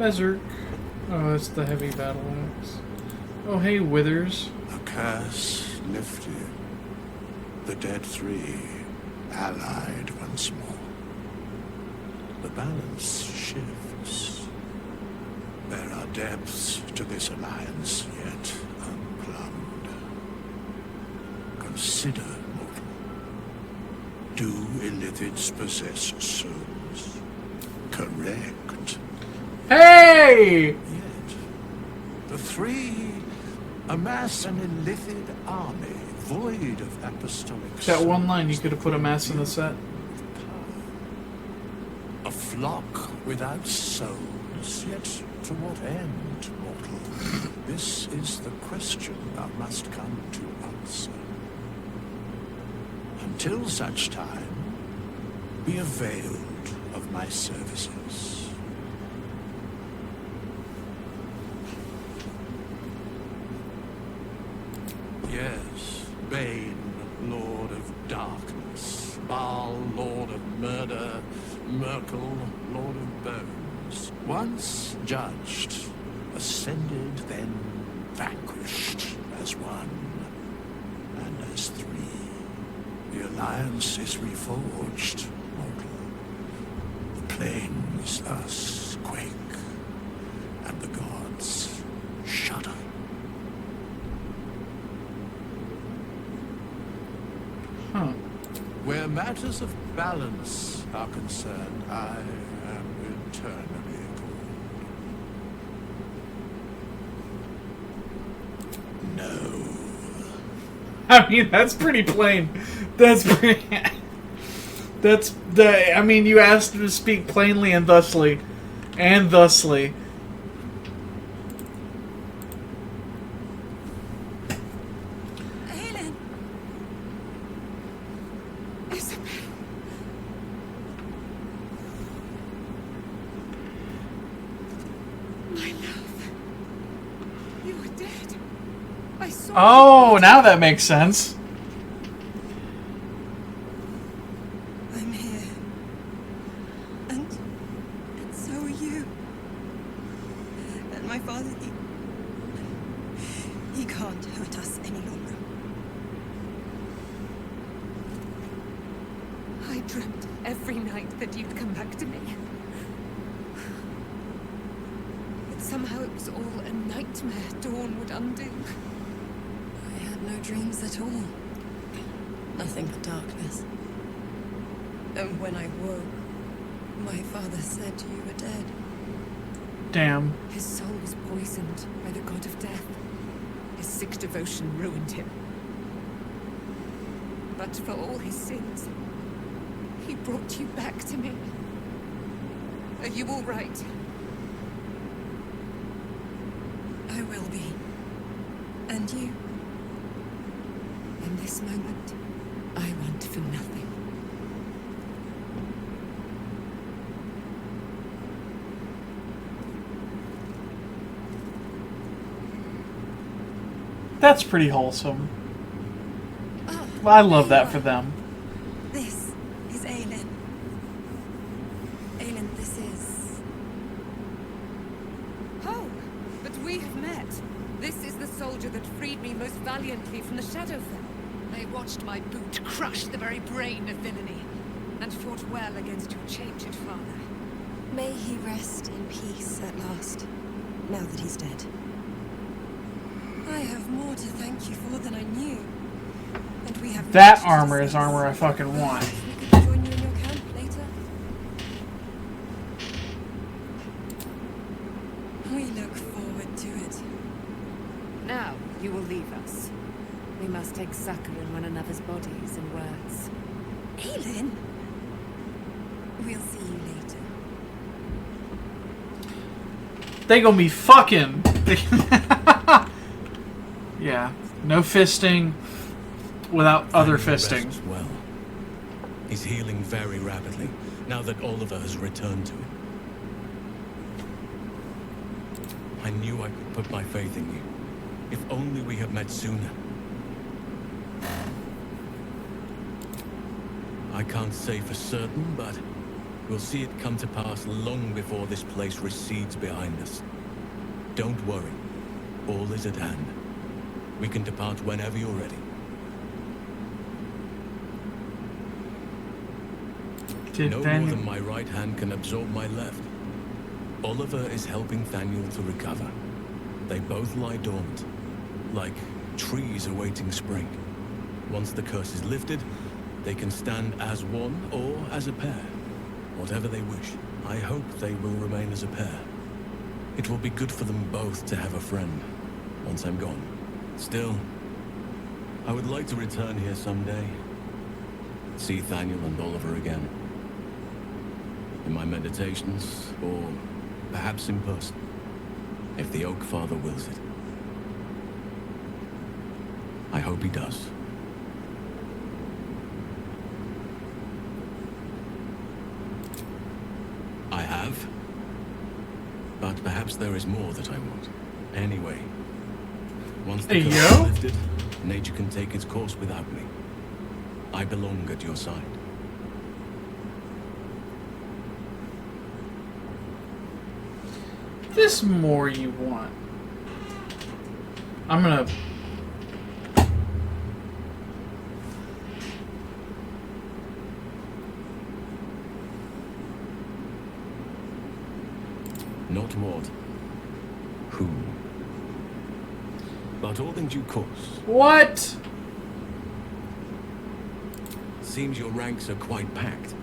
Berserk. Oh, that's the heavy battle axe. Oh, hey, Withers. A curse lifted. The dead three allied once more. The balance shifts. There are depths to this alliance yet unplumbed. Consider, mortal. Do illithids possess souls? Correct. Hey! Yet, the three amass an illithid army void of apostolic That one line, you could have put a mass in the set. A flock without souls, yet to what end, mortal? This is the question thou must come to answer. Until such time, be availed of my services. Yes, Bane, Lord of Darkness, Baal, Lord of Murder, Merkel, Lord of Bones. Once judged, ascended, then vanquished as one, and as three. The alliance is reforged, mortal. The plains thus quake, and the gods shudder. Huh. Where matters of balance are concerned, I am eternally cold. No. I mean, that's pretty plain. That's pretty... That's the... I mean, you asked to speak plainly and thusly. And thusly. Helen! Isabel! My love. You are dead. I saw Oh, now that makes sense. I'm here. And so are you. And my father, he can't hurt us any longer. I dreamt every night that you'd come back to me. But somehow it was all a nightmare Dawn would undo. I had no dreams at all. Nothing but darkness. And when I woke, my father said you were dead. Damn. His soul was poisoned by the god of death. His sick devotion ruined him. But for all his sins, he brought you back to me. Are you all right? I will be. And you? In this moment, I want for nothing. That's pretty wholesome. Oh, I love that for them. this is Aelin. Aelin, this is... Oh, but we have met. This is the soldier that freed me most valiantly from the Shadowfell. I watched my boot crush the very brain of villainy, and fought well against your changed father. May he rest in peace at last, now that he's dead. I have more to thank you for than I knew. And we have That much to armor is discuss. armor I fucking want. We could join you in your camp later. We look forward to it. Now, you will leave us. We must take succor in one another's bodies and words. Aelin! We'll see you later. They gonna be fucking. Yeah. No fisting without other fisting. Rests well. He's healing very rapidly, now that Oliver has returned to him. I knew I could put my faith in you. If only we had met sooner. I can't say for certain, but We'll see it come to pass long before this place recedes behind us. Don't worry. All is at hand. We can depart whenever you're ready. No more than my right hand can absorb my left. Oliver is helping Thaniel to recover. They both lie dormant, like trees awaiting spring. Once the curse is lifted, they can stand as one or as a pair. Whatever they wish. I hope they will remain as a pair. It will be good for them both to have a friend, once I'm gone. Still, I would like to return here someday. See Thaniel and Oliver again. In my meditations, or perhaps in person, if the Oak Father wills it. I hope he does. I have. But perhaps there is more that I want. Anyway, once the curse is lifted, nature can take its course without me. I belong at your side. This more you want. I'm gonna... Not what. Who. But all in due course. What? Seems your ranks are quite packed.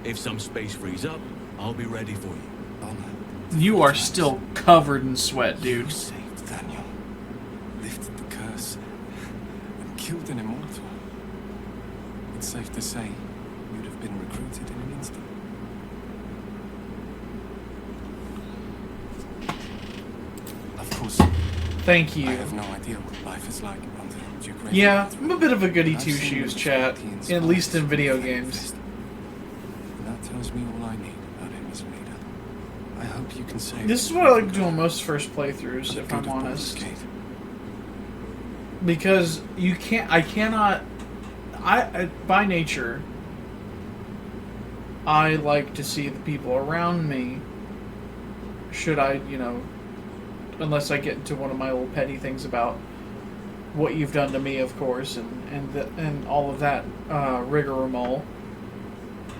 If some space frees up, I'll be ready for you. You are still covered in sweat, dude. You saved Thaniel, lifted the curse, and killed an immortal. It's safe to say you'd have been recruited in an instant. Of course, Thank you. I have no idea what life is like under Duke Ray. Yeah, I'm a bit of a goody I've two-shoes, seen chat. European At least in spies video fight games. fist. And that tells me all I need about him as a leader. I hope you can save. This is what I like doing most first playthroughs, if I'm honest. Because you can't, I cannot, by nature, I like to see the people around me, should I, you know, unless I get into one of my little petty things about what you've done to me, of course, and all of that rigmarole.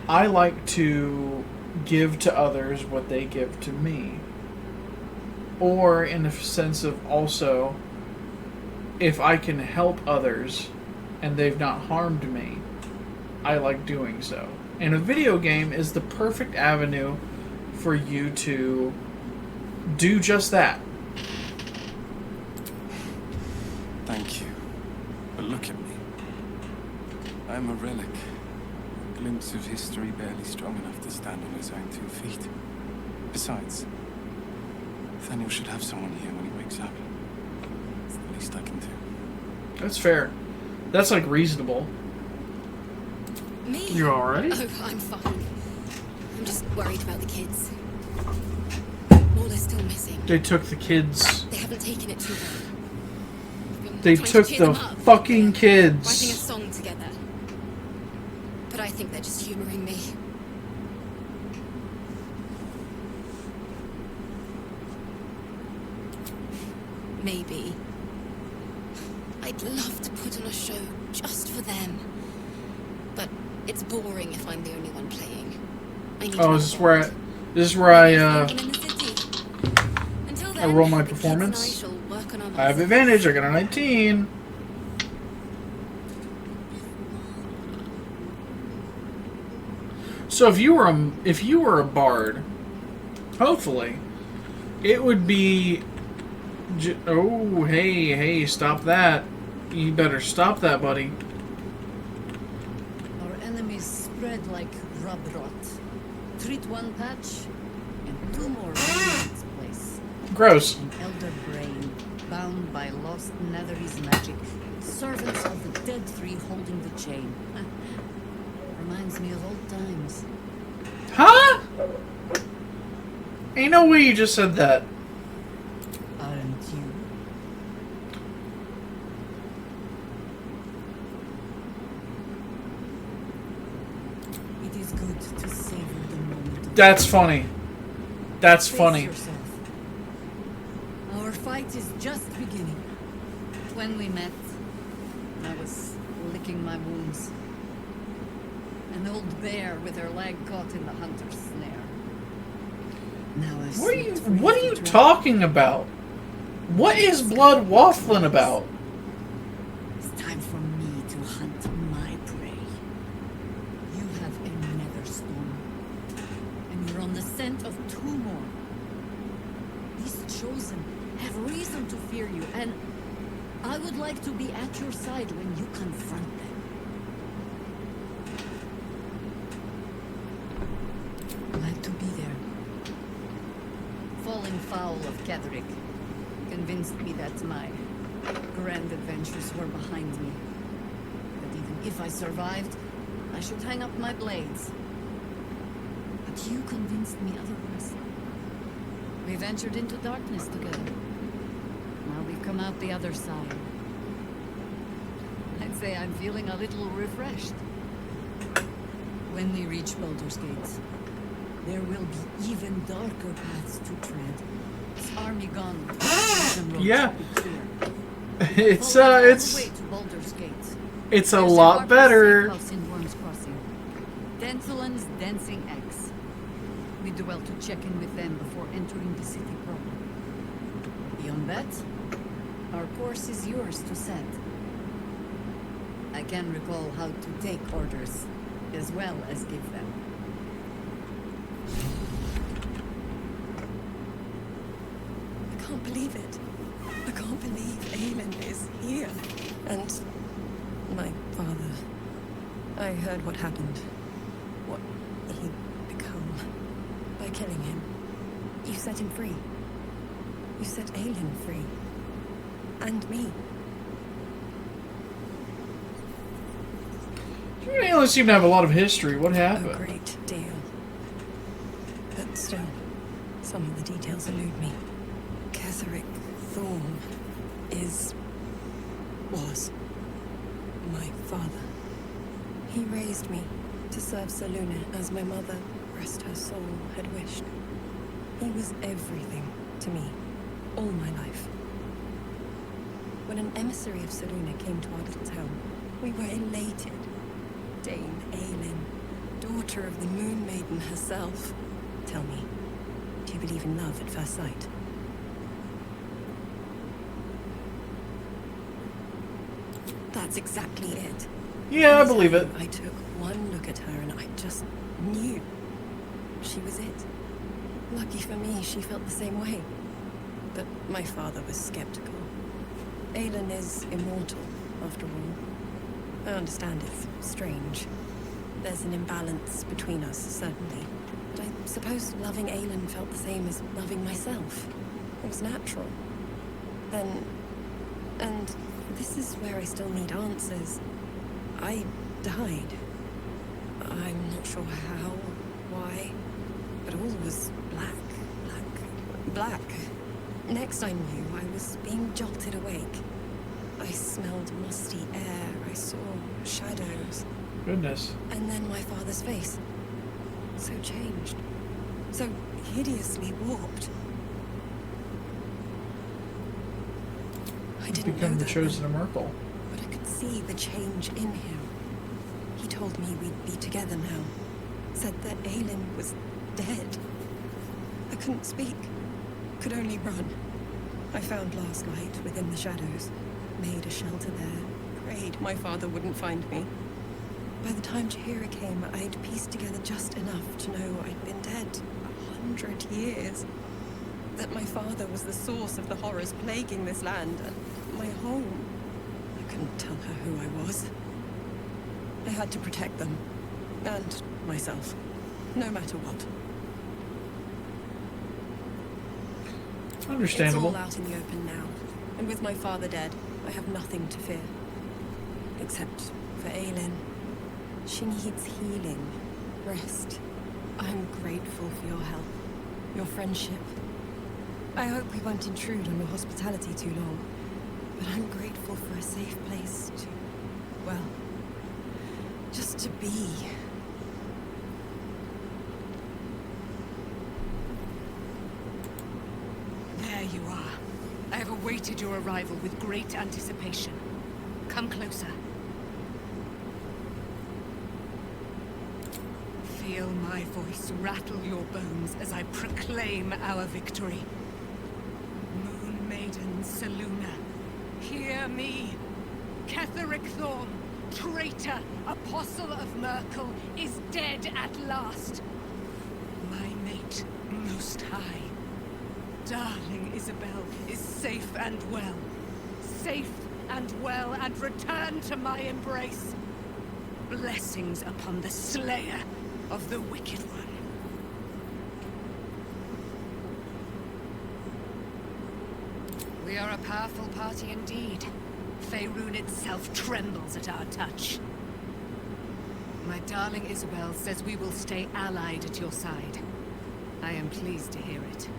I like to give to others what they give to me. Or in a sense of also, if I can help others and they've not harmed me, I like doing so. And a video game is the perfect avenue for you to do just that. Thank you. But look at me. I'm a relic. A glimpse of history barely strong enough to stand on his own 2 feet. Besides, Thaniel should have someone here when he wakes up. It's the least I can do. That's fair. That's like reasonable. Me? You alright? Oh, I'm fine. I'm just worried about the kids. All are still missing. They took the kids. They haven't taken it too well. They took the fucking kids. Writing a song together. But I think they're just humoring me. Maybe. I'd love to put on a show just for them. But it's boring if I'm the only one playing. I need Oh, is this where I roll my performance? I have advantage, I got a 19. So if you were a bard, hopefully, it would be oh, hey, stop that. You better stop that, buddy. Our enemies spread like rub rot. Treat one patch, and 2 more right in its place. Gross. An elder brain, bound by lost Netherese magic. Servants of the dead three holding the chain. Reminds me of old times. Huh? Ain't no way you just said that. Aren't you? It is good to savor the moment. That's funny. That's funny. Face yourself. Our fight is just beginning. When we met, I was licking my wounds. An old bear with her leg caught in the hunter's snare. Now I've What are you talking about? What is blood waffling about? It's time for me to hunt my prey. You have a nether storm, and you're on the scent of 2 more. These chosen have reason to fear you, and I would like to be at your side when you confront them. Glad to be there. Falling foul of Ketherick convinced me that my grand adventures were behind me. That even if I survived, I should hang up my blades. But you convinced me otherwise. We ventured into darkness together. Now we've come out the other side. I'd say I'm feeling a little refreshed. When we reach Baldur's Gate, there will be even darker paths to tread. This army gone. Yeah. It's a lot better. Denthelan's Dancing Axe. We do well to check in with them before entering the city proper. Beyond that, our course is yours to set. I can recall how to take orders, as well as give them. I can't believe it. I can't believe Aelin is here. And my father. I heard what happened. What he'd become. By killing him. You set him free. You set Aelin free. And me. You really seem to have a lot of history. What happened? A great deal. But still, some of the details elude me. Ketherick Thorn was my father. He raised me to serve Selûne as my mother, rest her soul, had wished. He was everything to me, all my life. When an emissary of Selûne came to our little town, we were elated. Dame Aelin, daughter of the Moon Maiden herself. Tell me, do you believe in love at first sight? That's exactly it. Yeah, I believe it. I took one look at her and I just knew she was it. Lucky for me, she felt the same way. But my father was skeptical. Aelin is immortal, after all. I understand it's strange. There's an imbalance between us, certainly. But I suppose loving Aelin felt the same as loving myself. It was natural. And this is where I still need answers. I died. I'm not sure how, why, but all was black. Next I knew, I was being jolted awake. I smelled musty air, I saw shadows. Goodness. And then my father's face. So changed. So hideously warped. I didn't Become know the that chosen then, Merkel. but I could see the change in him. He told me we'd be together now. Said that Aelin was dead. I couldn't speak. Could only run. I found last night within the shadows. Made a shelter there. Prayed my father wouldn't find me. By the time Chihira came, I'd pieced together just enough to know I'd been dead 100 years. That my father was the source of the horrors plaguing this land, and my home. I couldn't tell her who I was. I had to protect them. And myself. No matter what. Understandable. It's all out in the open now. And with my father dead, I have nothing to fear. Except for Aelin. She needs healing. Rest. I'm grateful for your help. Your friendship. I hope we won't intrude on your hospitality too long. But I'm grateful for a safe place to... well... just to be. you are. I have awaited your arrival with great anticipation. Come closer. Feel my voice rattle your bones as I proclaim our victory. Moon Maiden Selûne, hear me. Ketheric Thorn, traitor, apostle of Merkel, is dead at last. My mate, Most High, darling Isabel, is safe and well. Safe and well, and returned to my embrace. Blessings upon the slayer of the Wicked One. We are a powerful party indeed. Faerun itself trembles at our touch. My darling Isabel says we will stay allied at your side. I am pleased to hear it.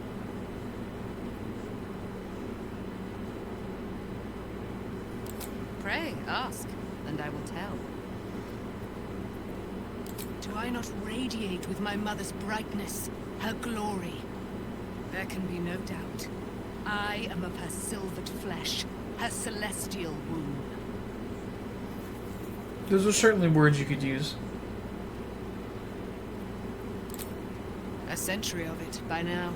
Pray, ask, and I will tell. Do I not radiate with my mother's brightness, her glory? There can be no doubt. I am of her silvered flesh, her celestial womb. Those are certainly words you could use. A century of it, by now.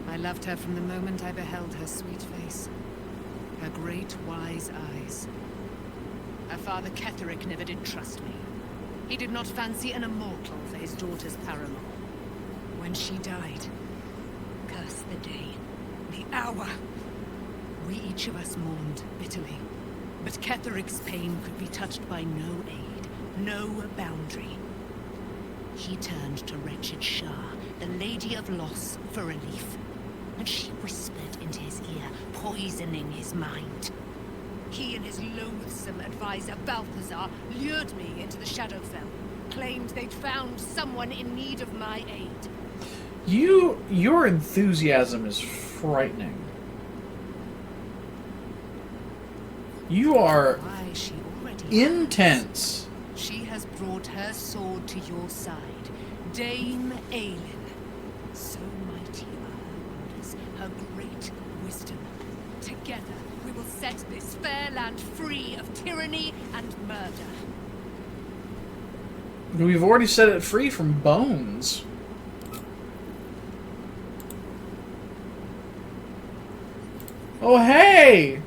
I loved her from the moment I beheld her sweet face. Her great, wise eyes. Her father Ketheric never did trust me. He did not fancy an immortal for his daughter's paramour. When she died, curse the day, the hour. We each of us mourned bitterly. But Ketheric's pain could be touched by no aid, no boundary. He turned to wretched Shah, the Lady of Loss, for relief. And she whispered into his ear, poisoning his mind. He and his loathsome advisor, Balthazar, lured me into the Shadowfell. Claimed they'd found someone in need of my aid. Your enthusiasm is frightening. You are Why, she already intense. has. She has brought her sword to your side, Dame Aelin. So mighty are her wonders, her great wisdom. Together, we will set this fair land free of tyranny and murder. We've already set it free from bones. Oh, hey!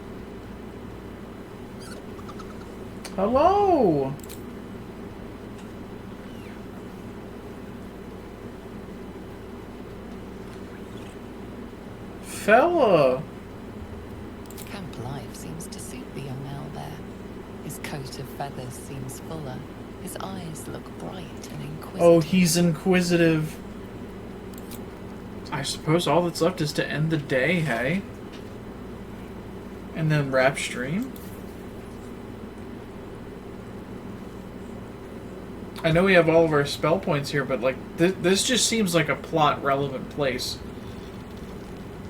Hello! Fella! Camp life seems to suit the young owlbear. His coat of feathers seems fuller. His eyes look bright and inquisitive. Oh, he's inquisitive. I suppose all that's left is to end the day, hey? And then wrap stream? I know we have all of our spell points here, but like this just seems like a plot relevant place.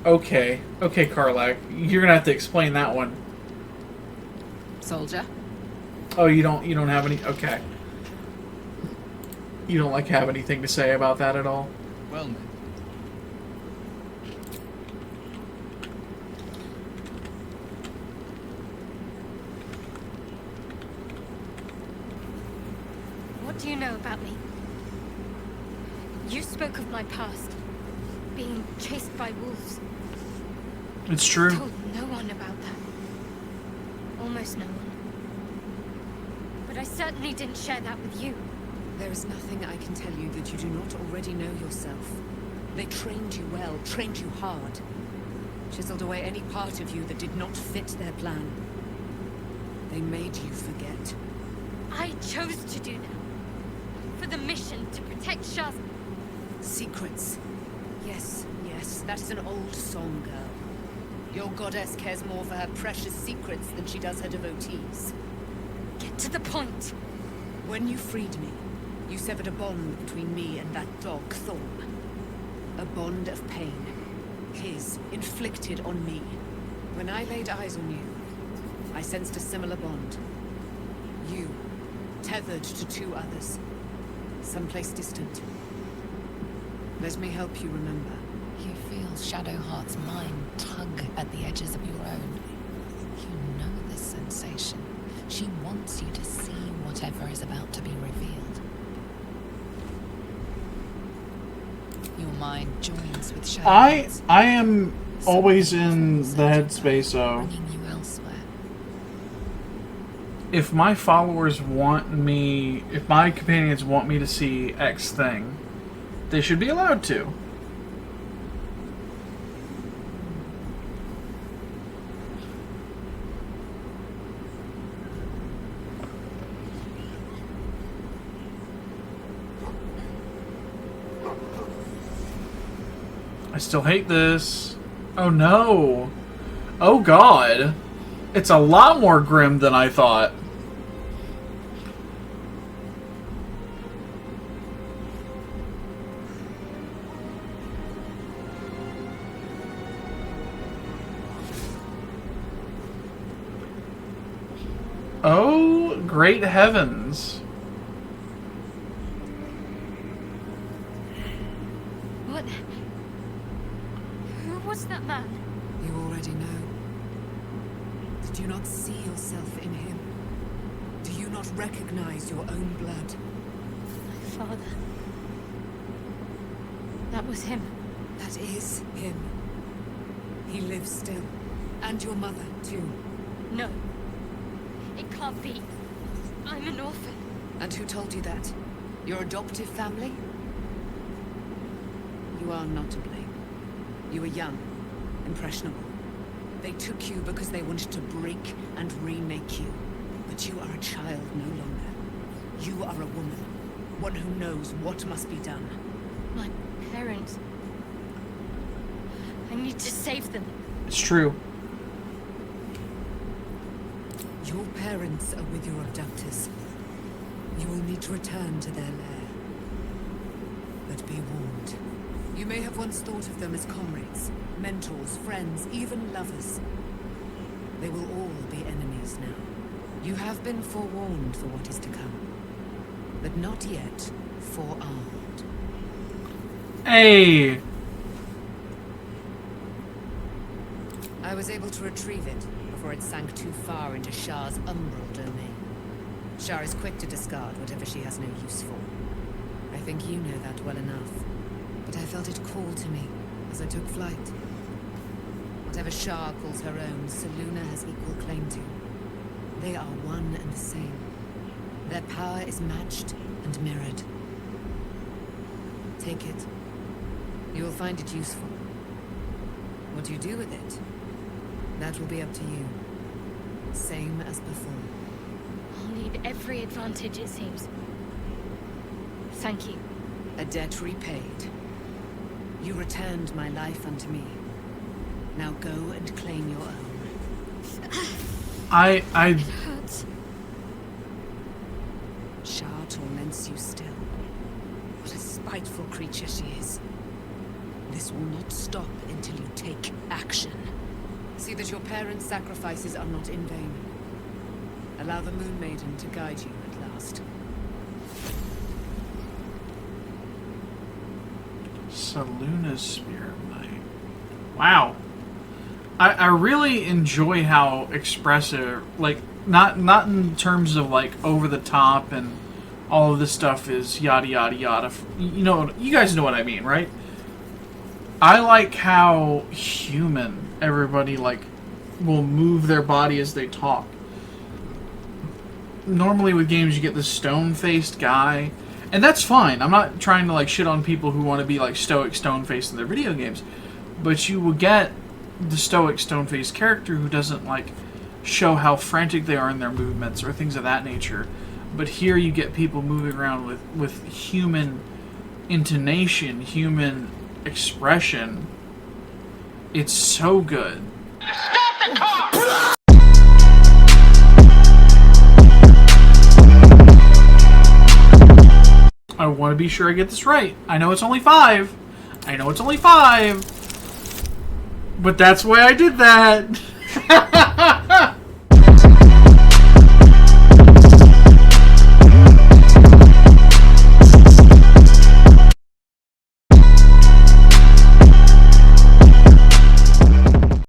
Okay, Karlach, you're gonna have to explain that one. Soldier? Oh, you don't have any. Okay, you don't like have anything to say about that at all. Well met. What do you know about me? You spoke of my past, being chased by wolves. It's true. I told no one about that. Almost no one. But I certainly didn't share that with you. There is nothing I can tell you that you do not already know yourself. They trained you well, trained you hard. Chiseled away any part of you that did not fit their plan. They made you forget. I chose to do that. For the mission to protect Shaz. Secrets. Yes, that is an old song, girl. Your goddess cares more for her precious secrets than she does her devotees. Get to the point. When you freed me, you severed a bond between me and that dog, Thorn. A bond of pain. His, inflicted on me. When I laid eyes on you, I sensed a similar bond. You, tethered to two others. Someplace distant. Let me help you remember. You feel Mortal's shadow heart's mind tug at the edges of your own. You know this sensation. She wants you to see whatever is about to be revealed. Your mind joins with shadow hearts. I am always in the headspace of, bringing you elsewhere. if my followers want me, if my companions want me to see X thing, they should be allowed to. I still hate this. Oh no. Oh god. It's a lot more grim than I thought. Oh, great heavens. What? Who was that man? You already know. Did you not see yourself in him? Do you not recognize your own blood? My father. That was him. That is him. He lives still. And your mother, too. No. It can't be. I'm an orphan. And who told you that? Your adoptive family? You are not to blame. You were young, impressionable. They took you because they wanted to break and remake you. But you are a child no longer. You are a woman. One who knows what must be done. My parents. I need to save them. It's true. Your parents are with your abductors. You will need to return to their lair. But be warned. You may have once thought of them as comrades, mentors, friends, even lovers. They will all be enemies now. You have been forewarned for what is to come, but not yet forearmed. Hey! I was able to retrieve it before it sank too far into Shah's umbral domain. Shah is quick to discard whatever she has no use for. I think you know that well enough. But I felt it call to me as I took flight. Whatever Shah calls her own, Selûne has equal claim to. They are one and the same. Their power is matched and mirrored. Take it. You will find it useful. What you do with it, that will be up to you. Same as before. I'll need every advantage, it seems. Thank you. A debt repaid. You returned my life unto me. Now go and claim your own. I It hurts. Shah torments you still. What a spiteful creature she is. This will not stop until you take action. See that your parents' sacrifices are not in vain. Allow the Moon Maiden to guide you at last. Selûne's Spirit Knight. Wow. I really enjoy how expressive, like, not in terms of, like, over the top and all of this stuff is yada yada yada. You know, you guys know what I mean, right? I like how human everybody, like, will move their body as they talk. Normally with games you get this stone-faced guy, and that's fine. I'm not trying to, like, shit on people who want to be, like, stoic stone-faced in their video games. But you will get the stoic stone-faced character who doesn't, like, show how frantic they are in their movements or things of that nature. But here you get people moving around with human intonation, human expression. It's so good. Stop the car! I want to be sure I get this right. I know it's only 5. I know it's only 5. But that's why I did that.